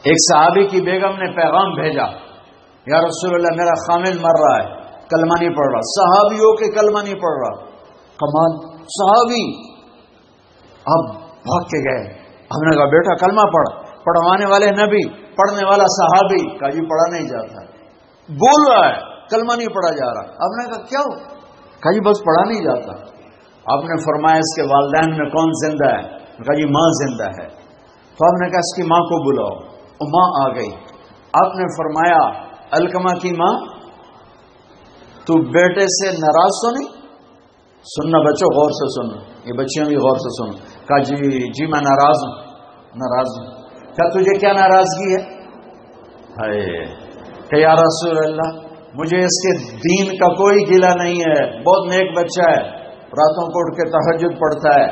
ایک صحابی کی بیگم نے پیغام بھیجا، یا رسول اللہ میرا خامن مر رہا ہے، کلمہ نہیں پڑھ رہا۔ صحابیوں کے کلمہ نہیں پڑھ رہا، کمال، صحابی۔ اب بھاگ کے گئے، ہم نے کہا بیٹا کلمہ پڑھ، پڑھوانے والے نبی، پڑھنے والا صحابی۔ کہا جی پڑھا نہیں جاتا، بول رہا ہے کلمہ نہیں پڑھا جا رہا۔ ہم نے کہا کیوں؟ کہا جی بس پڑھا نہیں جاتا۔ آپ نے فرمایا اس کے والدین میں کون زندہ ہے؟ کہا جی ماں زندہ ہے۔ تو آپ نے کہا اس کی ماں کو بلاؤ، وہ ماں آ گئی۔ آپ نے فرمایا علقمہ کی ماں تو بیٹے سے ناراض تو نہیں؟ سننا بچوں، غور سے سننا، یہ بچیاں بھی غور سے سننا۔ کہا جی میں ناراض ہوں، ناراض ہوں۔ کیا تجھے کیا ناراضگی ہے؟ ہائے کہ یا رسول اللہ مجھے اس کے دین کا کوئی گلہ نہیں ہے، بہت نیک بچہ ہے، راتوں کو اٹھ کے تہجد پڑھتا ہے،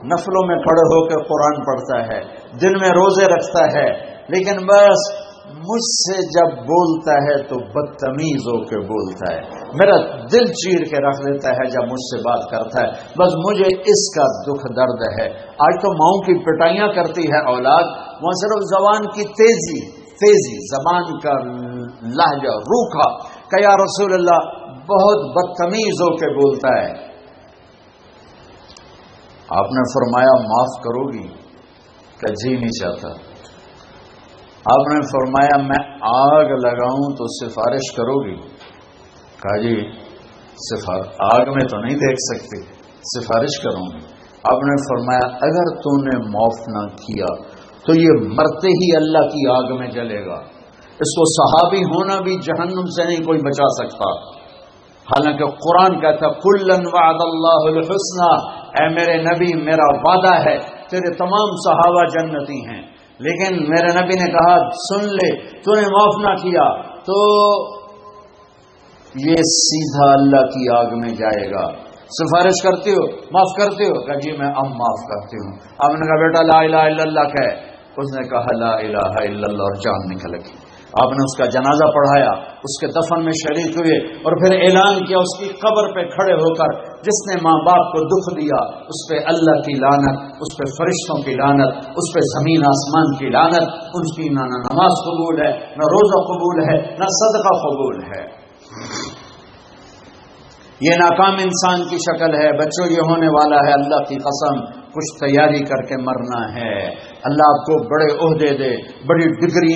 نفلوں میں کھڑے ہو کے قرآن پڑھتا ہے، دن میں روزے رکھتا ہے، لیکن بس مجھ سے جب بولتا ہے تو بدتمیز ہو کے بولتا ہے، میرا دل چیر کے رکھ دیتا ہے جب مجھ سے بات کرتا ہے، بس مجھے اس کا دکھ درد ہے۔ آج تو ماؤں کی پٹائیاں کرتی ہے اولاد، وہ صرف زبان کی تیزی، زبان کا لہجہ روکھا، کہ یا رسول اللہ بہت بدتمیز ہو کے بولتا ہے۔ آپ نے فرمایا معاف کرو گی؟ کہ جی نہیں چاہتا۔ آپ نے فرمایا میں آگ لگاؤں تو سفارش کرو گی؟ کہا جی آگ میں تو نہیں دیکھ سکتی، سفارش کروں گی۔ آپ نے فرمایا اگر تو نے معاف نہ کیا تو یہ مرتے ہی اللہ کی آگ میں جلے گا، اس کو صحابی ہونا بھی جہنم سے نہیں کوئی بچا سکتا۔ حالانکہ قرآن کہتا کلن وعد اللہ الحسنى، اے میرے نبی میرا وعدہ ہے تیرے تمام صحابہ جنتی ہیں، لیکن میرے نبی نے کہا سن لے تو نے معاف نہ کیا تو یہ سیدھا اللہ کی آگ میں جائے گا۔ سفارش کرتے ہو، معاف کرتے ہو؟ کہ جی میں اب معاف کرتی ہوں۔ آپ نے کہا بیٹا لا الہ الا اللہ کہے۔ اس نے کہا لا الہ الا اللہ اور جان نکل گئی۔ آپ نے اس کا جنازہ پڑھایا، اس کے دفن میں شریک ہوئے، اور پھر اعلان کیا اس کی قبر پہ کھڑے ہو کر جس نے ماں باپ کو دکھ دیا اس پہ اللہ کی لعنت، اس پہ فرشتوں کی لعنت، اس پہ زمین آسمان کی لعنت، ان کی نہ نماز قبول ہے، نہ روزہ قبول ہے، نہ صدقہ قبول ہے۔ یہ ناکام انسان کی شکل ہے۔ بچوں یہ ہونے والا ہے، اللہ کی قسم کچھ تیاری کر کے مرنا ہے۔ اللہ آپ کو بڑے عہدے دے، بڑی ڈگری